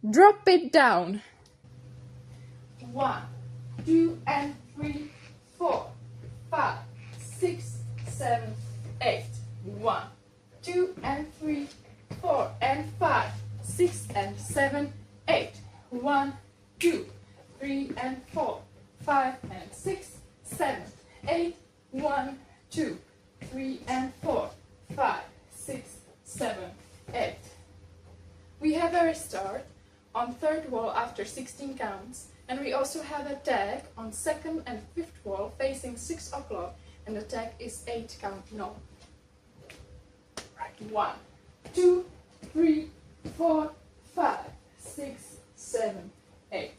Drop it down. 1, 2, and 3, 4, 5, 6, 7, 8. 1, 2, and 3, 4, and 5, 6, and 7, 8. 1, 2, 3, and 4, 5, and 6, 7, 8. 1, 2, 3, and 4, 5, 6, 7, 8. We have a restart on third wall after 16 counts, and we also have a tag on second and fifth wall facing 6 o'clock, and the tag is 8 count no. 1, 2, 3, 4, 5, 6, 7, 8.